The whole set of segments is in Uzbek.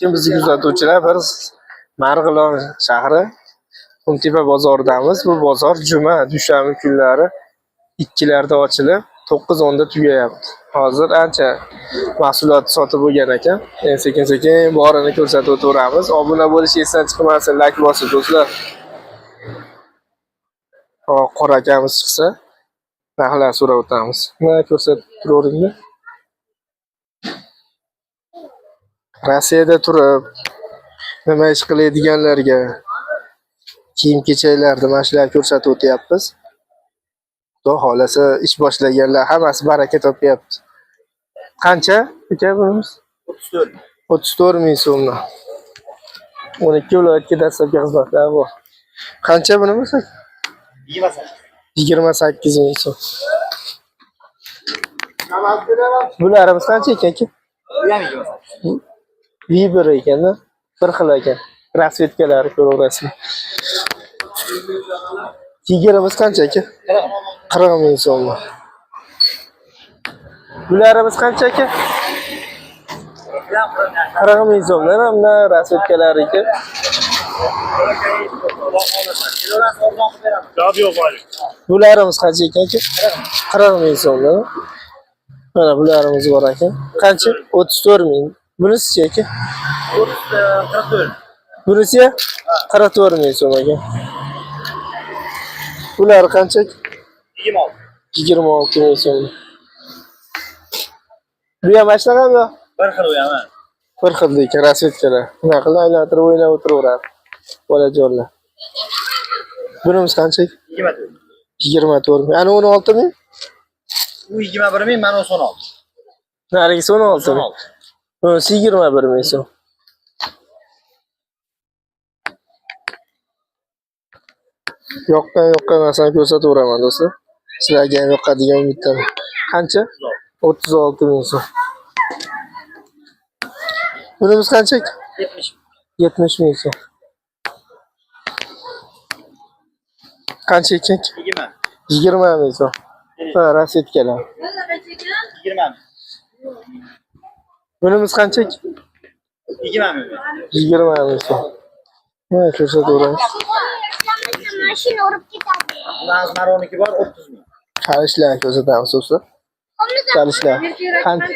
Kim bizni kuzatuvchilar, biz Marg'ilon shahri Qumtepa bozoridamiz. Bu bozor juma, dushanba kunlari 2larda ochilib, 9:10 da tugayapti. Hozir ancha mahsulot sotib bo'lgan ekan. Endi sekin-sekin borini ko'rsatib o'tamiz. Obuna bo'lish esdan chiqmasin, like bosing do'stlar. Qora akamiz chiqsa, narxlar so'rab o'tamiz. Mana ko'rsatib turaveringlar. Rossiyada turib nima ish qiladiganlarga kiyim-kechaklarni mana shularni ko'rsatib o'tyapmiz. Xudo xolasa ish boshlaganlar hammasi baraka topyapti. Qancha aka bunimiz? 34. 34 ming so'mdan. 12 viloyatga dastlabki xizmatlar bor. Qancha bunimiz? 28 ming so'm. Bularimiz qancha ekan aka? Viber ekanda, bir xil ekan. Rasvetkalari ko'raverasizlar. Sigirimiz qancha aka? 40 ming so'm. Bularimiz qancha aka? 40 ming so'm. Mana rasvetkalari ekan. Bularimiz qancha ekan aka? 40 ming so'm. Mana bularimiz bor ekan. Qancha? 34 ming. Bunisi aka? 44. Bunisi 44 ming so'm ekan. Bular qancha? 26. 26 ming so'm. Bu ham ashlagami? Bir xil u ham. Bir xil ekan rasvetkalar. Nima qilib aylantirib o'ynab o'tiraveradi. Bolajonlar. Bunimiz qancha? 24. 24 ming. Ana 16 ming? U 21 ming, mana 16. Narigisi 16 ming. Bunisi 21 ming so'm. Yoqqan narsani ko'rsataveraman do'stlar. Sizlarga ham yoqadigan umiddaman. Qancha? 36 ming so'm. Bunimiz qancha? 70. 70 ming so'm. Qancha ekan? 20. 20 ming so'm. Ha, rasvetkalar. 20 ming. Bunimiz qancha? 20 ming. 20 ming so'm. Mana ko'rsataveramiz. Mashina urib ketadi. Maroniki bor 30 ming. Qarishlar ko'rsatamiz do'stlar. Qarishlar. Qancha?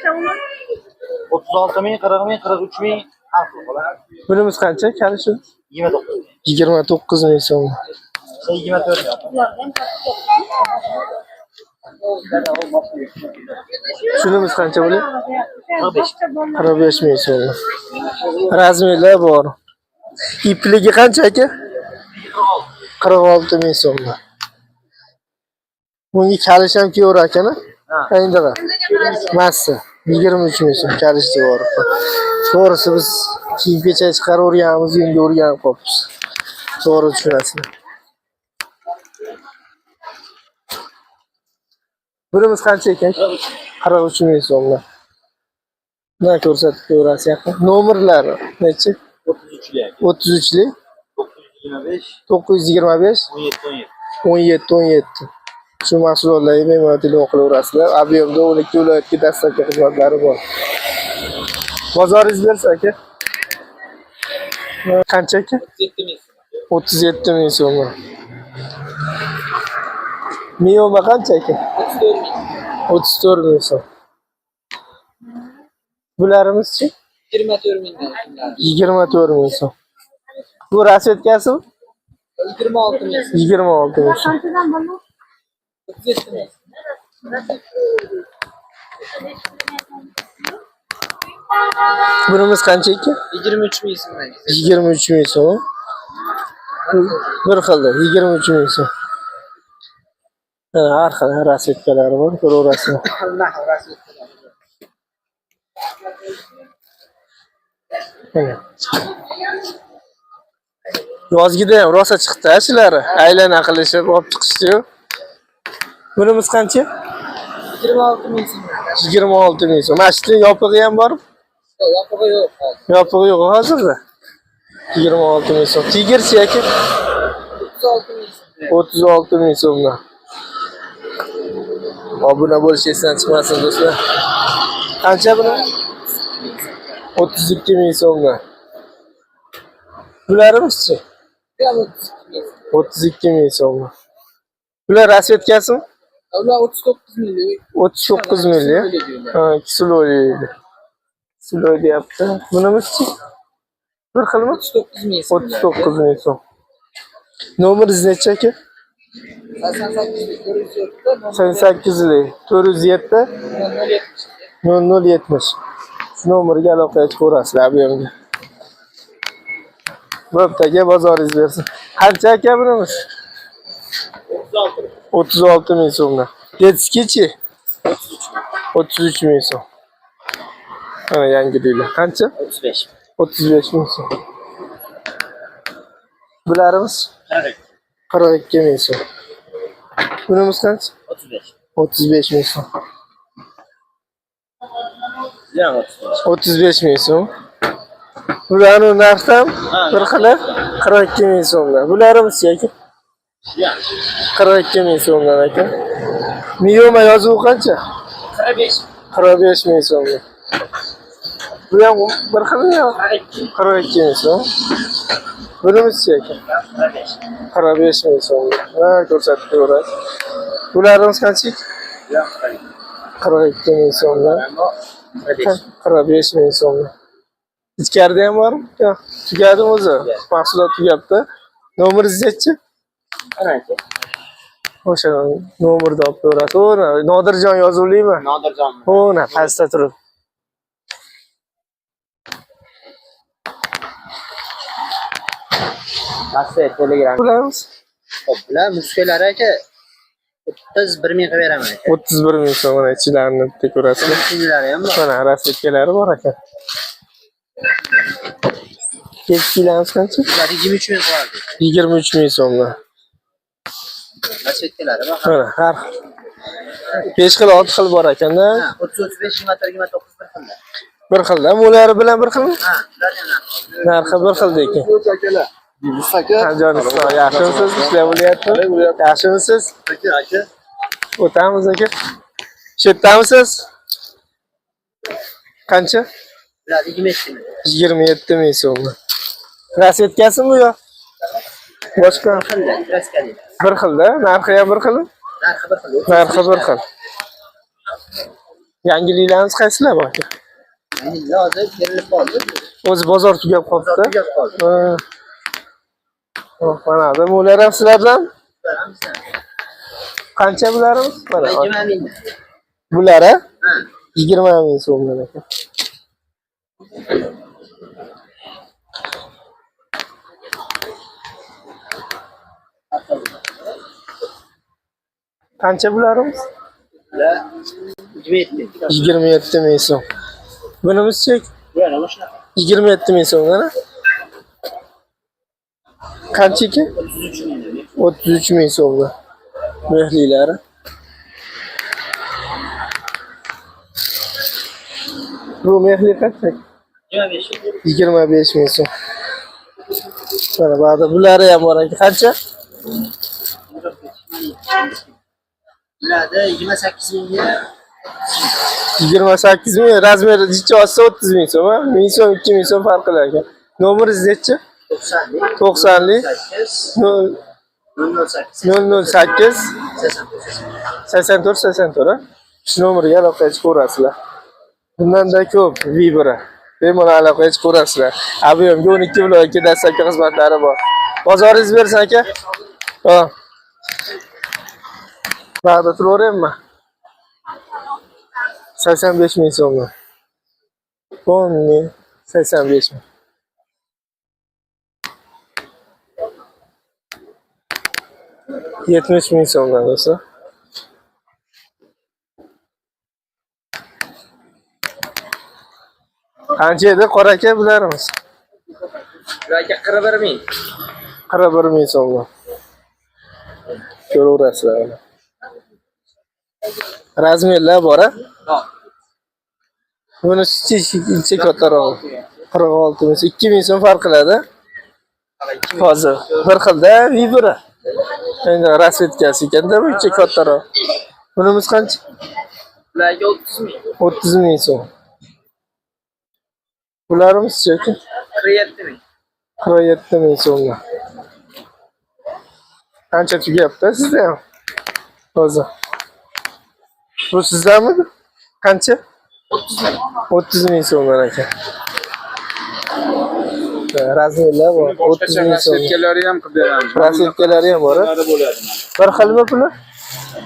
36 ming, 40 ming, 43 ming. Bunimiz qancha? Qarishi? 29. 29 ming so'm. 24 ming. Shunimiz qancha bo'ladi? 45. 45 ming so'm. Razmerlar bor. Ipligi qancha aka? 46 ming so'm. Bunga kalish ham kelar ekan-a? Qayindaqa? Massa 23 ming so'm kalishi bor. To'g'risi biz kiyim-kechak chiqarib o'rganamiz, yunga o'rganib qolibmiz. To'g'ri tushunasizlar. Bunimiz qancha ekan? 43 ming so'mdan. Mana ko'rsatib ko'rasiz yaqin. Nomerlari necha? 33lik. 33lik 925 925 17 17. Shu mahsulotlarni bemalol telefon qilaverasizlar. Ob'yomda 12 viloyatga dastlabki xizmatlari bor. Bozoringiz bersa aka? Qancha aka? 37 ming. 37 ming so'm. Miyoma qancha aka? 34 ming. 34 ming so'm. Bularimiz-chi? 24 ming. 24 ming so'm. Bu rasvetkasimi? 26 ming. 26 ming so'm. Qanchadan bo'ldi? 37 ming. Bunimiz qancha ekan? 23 ming so'm. 23 ming so'm. Bir xilda 23 ming so'm. Har xil rasvetkalari bor, ko'raverasizlar. Yozgida ham rosa chiqdi shular. Aylana qilishib olib chiqishdi-yu. Bunimiz qancha? 26 ming so'm. 26 ming so'm. Mashina yopig'i ham bor? Yopig'i yo'q. Yopig'i yo'q hozirda. 26 ming so'm. Tigirchi aka? 36 ming so'm. 36 ming so'mdan. Obuna bo'lish esdan chiqmasin do'stlar. Qancha buni? 32 ming so'mdan. Bularimiz-chi? Bu ham 32 ming. 32 ming so'm. Bular rasvetkasimi? Ular 39 minglik. 39 minglik. Ha, 2 kilolik. Kilo deyapti. Bunimiz-chi? Bir xilmi? 39 ming. 39 ming so'm. Nomeringiz necha aka? 88lik 407 0070. Shu nomerga aloqa qilib ko'rasizlar bu yerga. Bo'pti, bozoringiz bersin. Qancha aka bunimiz? 36 ming so'mdan. Detskichi? 33 ming so'm. Ana yangi deylar. Qancha? 35. 35 ming so'm. Bularimiz 40. 42 ming so'm. Bunimiz qancha? 35. 35 ming so'm. Yana 35. 35 ming so'm. Bularning narxi ham bir xili 42 ming so'mdan. Bularimiz aka? Yana 42 ming so'mdan aka. Miyoma yozuvi qancha? 45. 45 ming so'mdan. Bu ham bir xilmi yo? 42 ming so'm. Bunimiz aka? 45. 45 ming so'mdan. Ha, ko'rsatib ko'rasiz. Bularimiz qancha? 42 ming so'mdan. 45 ming so'mdan. Ichkarida ham bormi? Yo'q, tugadimi o'zi? Mahsulot tugabdi. Nomeringiz nechi? Qancha? O'sha nomerni olib ko'rasiz. O'na Nodirjon yozuvlimi? Nodirjon. O'na pastda turib. Pastda Telegram. Bilamiz. Xo'p, bular muskalar aka 31 ming qilib beraman aka. 31 ming so'm mana ichilarini bitta ko'rasiz. Shunlari ham bor. Mana rasvetkalari bor ekan. Ketkilarimiz qancha? Bular 23 ming qo'yadi. 23 ming so'mdan. Rasvetkalari bor. Mana har 5 xil 6 xil bor ekanda. Ha, 30-35 ming 29 bir xilda. Bir xilda, ular bilan bir xilmi? Ha, bular yana. Narxi bir xilda ekan. Joningiz yaxshimisiz? Ishlar bo'lyaptimi? Yaxshimisiz? Aka. O'tamiz aka. Shu yerdamisiz? Qancha? Bular 27 ming. 27 ming so'm. Rasvetkasimi bu yo? Boshqa Xilda, raskali. bir xilda, narxi ham bir xil. Narxi bir xil. Narxi bir xil. Yangiliklarimiz qaysilar bor aka? Endi hozir berilib qoldi. O'zi bozor tugab qoldi. Tugab qoldi. Ha. Oh, mana da bular ham sizlar bilan Bular ham bizdan. qancha bularimiz? Mana 20 ming. bular Ha. 20 ming so'mdan ekan. Qancha bularimiz? Bular 27 ming. 27 ming so'm. Bunimiz-chi? Bular ham shunaqa. 27 ming so'm mana. Qancha ekan? 33 ming. 33 ming so'mdan. Mehlilari. Bu mehli qancha? 25 ming. 25 ming so'm. Mana ba'da bulari ham bor ekan. Qancha? Bularda 28 mingga 28 ming. Razmeri jicha olsa 30 ming so'm, ha? 1000 so'm, 2000 so'm farq qilar ekan. Nomeringiz nechi? 90 ming. 90lik 08 008 84 84 ha? Shu nomerga aloqa qilib ko'rasizlar. Bundan-da ko'p Vibra. Bemalol aloqa qilib ko'rasizlar. Abiyomga 12 viloyatga dastlabki xizmatlari bor. Bozoringiz bersin aka. Ha. Ba'da turaveraymi? 85 ming so'mdan. 10 ming 85 ming. Yetmiş ming so'mdan do'stlar. Qancha edi qora aka bularimiz? Bularga 41 ming. 41 ming so'mdan. Ko'raverasizlar. Razmerlar bor a? Yo'q. Bunisi ichi kattaroq. 46 ming, 2 ming so'm farq qiladi. Hozir bir xilda Vibra. Endi rasvetkasi ekanda bu ichi kattaroq. Bunimiz qancha? Bularga 30 ming. 30 ming so'm. Bularimiz-chi? 47 ming. 17 ming so'mga. Qancha tugayapti sizda ham? Hozir. Bu sizlarmi? Qancha? 30 ming so'mdan ekan. Razmerlar bor. 30 ming so'm. Setkalari ham qilib beramiz. Rasetkalari ham bor. Ular bo'ladi. Bir xilmi puli?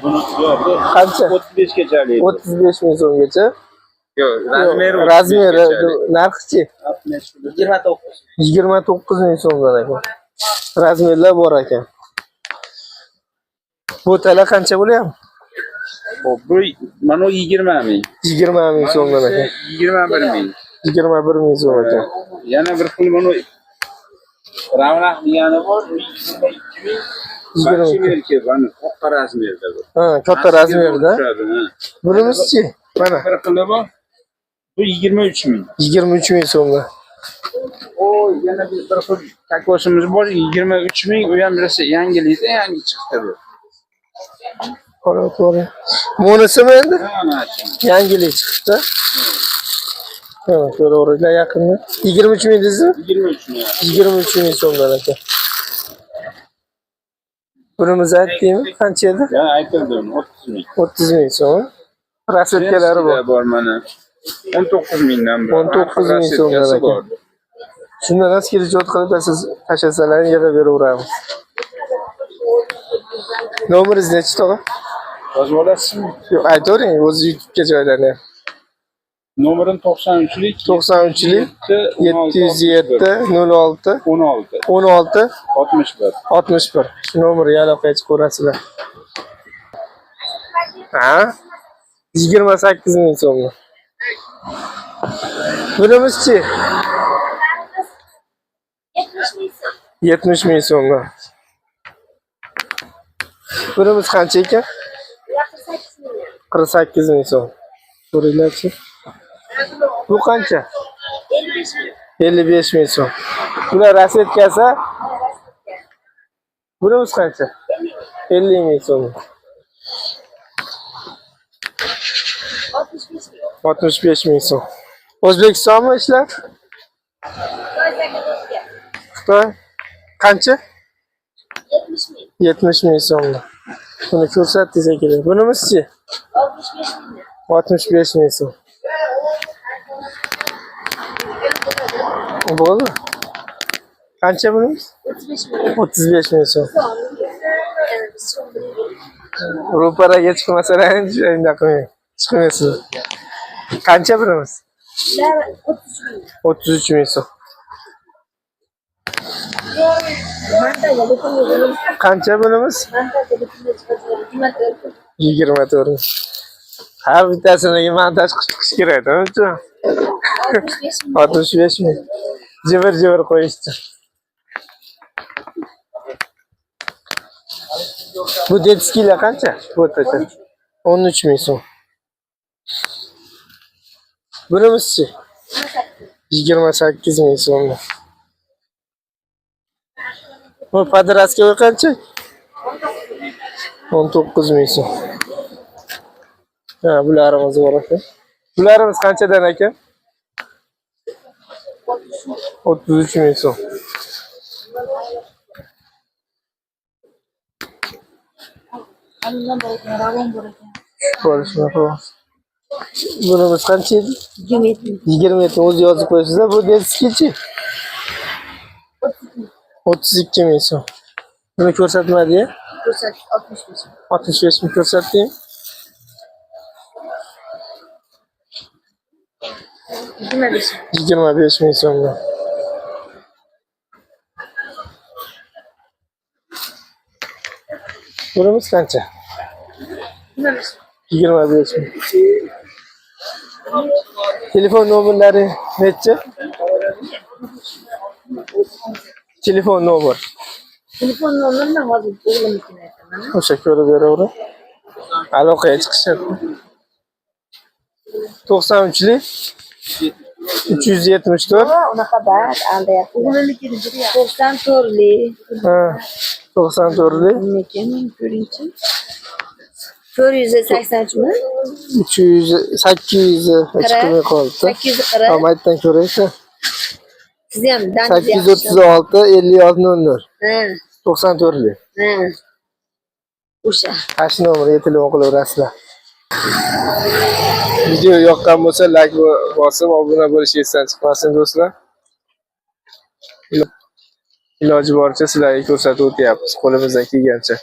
Buni yo'q, bu Qancha? 35 gachalik. 35 ming so'mgacha. Yo'q, razmeri Razmeri narxi 29. 29 ming so'mdan ekan. Razmerlar bor ekan. Bu tala qancha bo'lyapti? Xo'p, bu mana 20 ming. 20 ming so'mdan ekan. 21 ming. 21 ming so'm ekan. Yana bir pul mana ravnaq degani bor, 22 ming. 22. Barcha mana katta razmerda bu. Ha, katta razmerda. Bunimizchi? Mana Bir puli bor. Bu 23 ming. 23 ming so'mda. O yana bir pul kakosimiz bor, 23 ming. U ham birisi yangilikda, yangi chiqdi bu. Qarab ko'ring. Bunisimi endi? Mana shu. Yangilik chiqdi. Ha, ko'raveringlar yaqinda. 23 ming dedingizmi? 23 ming. 23 ming so'mdan ekan. Bunimiz aytdingmi? Qancha edi? Ya aytildim 30 ming. 30 ming so'm. Rasetkalari bor. Bor mana. 19 mingdan bor. 19 ming so'mdan ekan. Shundan askeri jod qilib siz tashlasalarni yig'ib beraveramiz. Nomeringiz nechi tog'a? Yozib olasizmi? Yo'q, aytavering, o'zi YouTube'ga joylanyapti. Nomerim 93lik 93lik 707 06 16 16 61. 61. Shu nomerga aloqaga chiqib ko'rasizlar. Ha? 28 ming so'mga. Bunimizchi? 70 ming so'mga. Bunimiz qancha ekan? 48 ming so'm. Ko'ringlarchi. Bu qancha? 55 ming so'm. Bular rasetkasi? Bunimiz qancha? 50 ming so'm. 65 ming so'm. O'zbekistonmi ishlar? Xitoy. Qancha? 70 ming so'm. Buni ko'rsatdingiz kerak. Bunimizchi? 65 ming so'm. Bo'ldi. Qancha bunimiz? 35 ming so'm. Ro'paraga chiqmasalar shunday qilmang. Chiqmaysiz. Qancha bunimiz? 33 ming so'm. Qancha bunimiz? 24 ming. Har bittasini montaj qilish kerak-da, uncha. 65 ming. Jibir qo'yishdi. Bu detskilar qancha? Bu o'rtacha. 13 ming so'm. Bunimizchi? 28 ming so'm. Bu padraska qancha? 19 ming so'm. Ha, bularimiz bor ekan. Bularimiz qanchadan ekan? 33 ming so'm. Bunimiz qancha edi? 27 o'zi yozib qo'yasizlar. Bu deskichi? 32 ming so'm. Buni ko'rsatmadi-ya? 65 ming ko'rsatding? 25 ming so'mdan. Bunimiz qancha? 25 ming. Telefon nomerlari necha? Telefon nomer. Telefon nomerini hozir o'g'limnikini aytaman. O'sha ko'rib beraver. Aloqaga chiqishadi. 93lik 374 Unaqa bas, aldayapti. O'g'limnikini 94lik. ha 94lik Lekin ko'ringchi. 483mi? 300 800 chiqmay qoldi. 840. Amaytdan ko'raysa Sizni ham daningiz yaxshi. 836 56 00 Ha, 94lik. ha. O'sha. Qaysi nomerga telefon qilaverasizlar. Video yoqqan bo'lsa like bosib obuna bo'lishni esdan chiqmasin do'stlar. Iloji boricha sizlarga ko'rsatib o'tyapmiz qo'limizdan kelgancha.